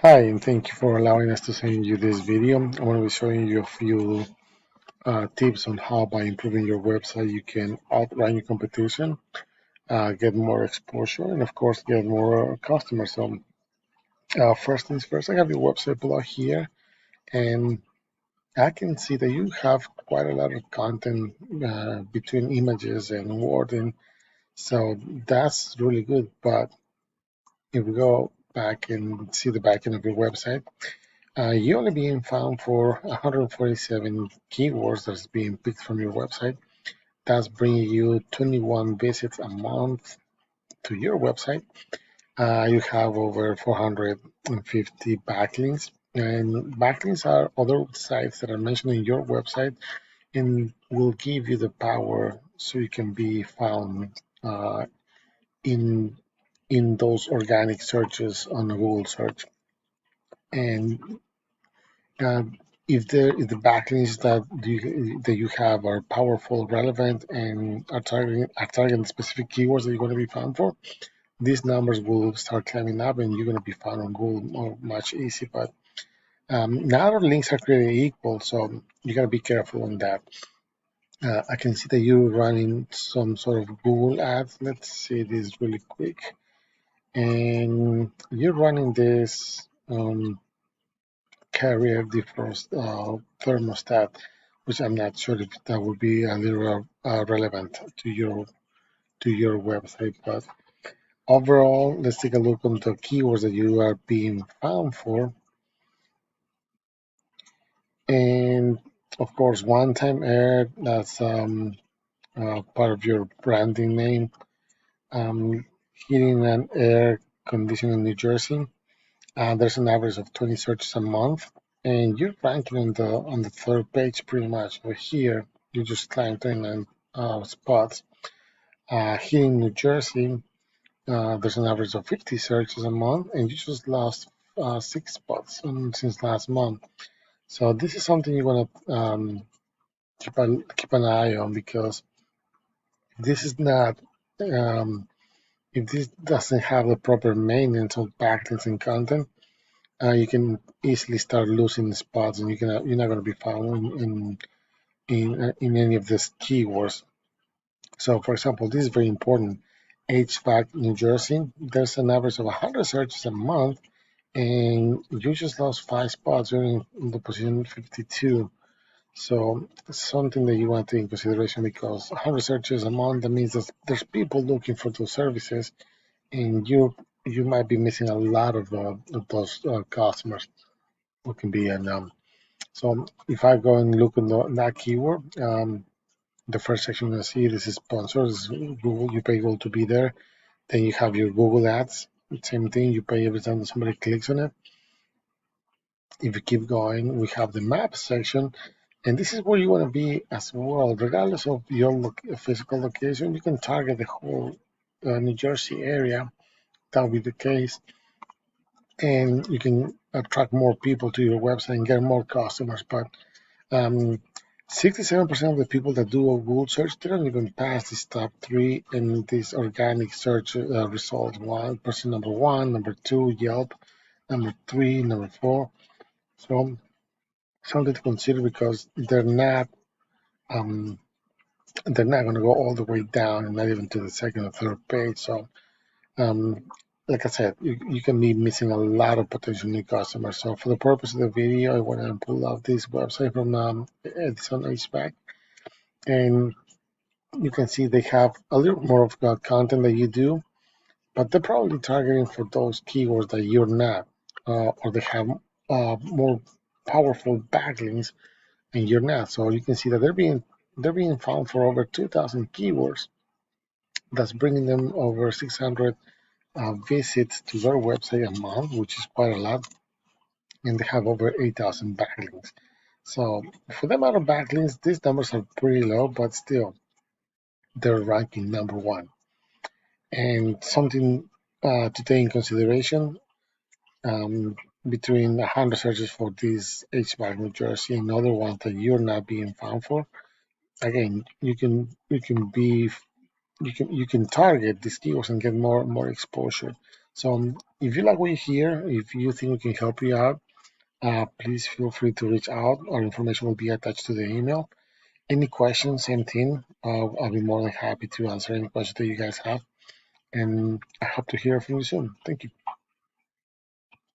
Hi, and thank you for allowing us to send you this video. I'm going to be showing you a few tips on how by improving your website you can outrun your competition, get more exposure, and of course get more customers. So first things first, I have your website blog here, and I can see that you have quite a lot of content between images and wording. So that's really good. But if we go back and see the back end of your website, you're only being found for 147 keywords that's being picked from your website. That's bringing you 21 visits a month to your website. You have over 450 backlinks, and backlinks are other sites that are mentioned in your website and will give you the power so you can be found in those organic searches on a Google search. And Uh, if the backlinks that you have are powerful, relevant, and are targeting specific keywords that you're going to be found for, these numbers will start climbing up, and you're going to be found on Google more, much easier. But not all links are created equal, so you got to be careful on that. I can see that you're running some sort of Google ads. Let's see this really quick, and you're running this. Carrier defrost thermostat, which I'm not sure if that would be a little relevant to your website. But overall, let's take a look on the keywords that you are being found for, and of course, one-time air. That's part of your branding name. Heating and air conditioning in New Jersey. There's an average of 20 searches a month, and you're ranking on the third page pretty much. Over here, you just climbed 29 spots. Here in New Jersey, there's an average of 50 searches a month, and you just lost 6 spots since last month. So this is something you want to keep an eye on, because this is not if this doesn't have the proper maintenance of backlinks and content, you can easily start losing spots, and you're not going to be found in any of these keywords. So, for example, this is very important. HVAC New Jersey, there's an average of 100 searches a month, and you just lost 5 spots. You're in the position 52. So, something that you want to take in consideration, because 100 searches a month, that means that there's people looking for those services, and you might be missing a lot of those customers who can be an So if I go and look at that keyword, the first section you see, this is sponsors, this is Google. You pay Google to be there. Then you have your Google Ads. Same thing. You pay every time somebody clicks on it. If you keep going, we have the map section, and this is where you want to be as well. Regardless of your physical location, you can target the whole New Jersey area. That will be the case, and you can attract more people to your website and get more customers. But 67% of the people that do a Google search, they don't even pass this top three in these organic search results. Person number one, number two, Yelp, number three, number four. So something to consider, because um, they're not going to go all the way down, and not even to the second or third page. So um, like I said, you can be missing a lot of potential new customers. So for the purpose of the video, I went and pulled out this website from Edison HVAC, and you can see they have a little more of the content that you do, but they're probably targeting for those keywords that you're not, or they have more powerful backlinks and you're not. So you can see that they're being found for over 2,000 keywords. That's bringing them over 600 visits to their website a month, which is quite a lot, and they have over 8,000 backlinks. So for the amount of backlinks, these numbers are pretty low, but still, they're ranking number one. And something to take in consideration, um, between 100 searches for this HVAC New Jersey and other ones that you're not being found for, again, you can target these keywords and get more exposure. So if you like what you hear, if you think we can help you out, please feel free to reach out. Our information will be attached to the email. Any questions, same thing. I'll be more than happy to answer any questions that you guys have. And I hope to hear from you soon. Thank you.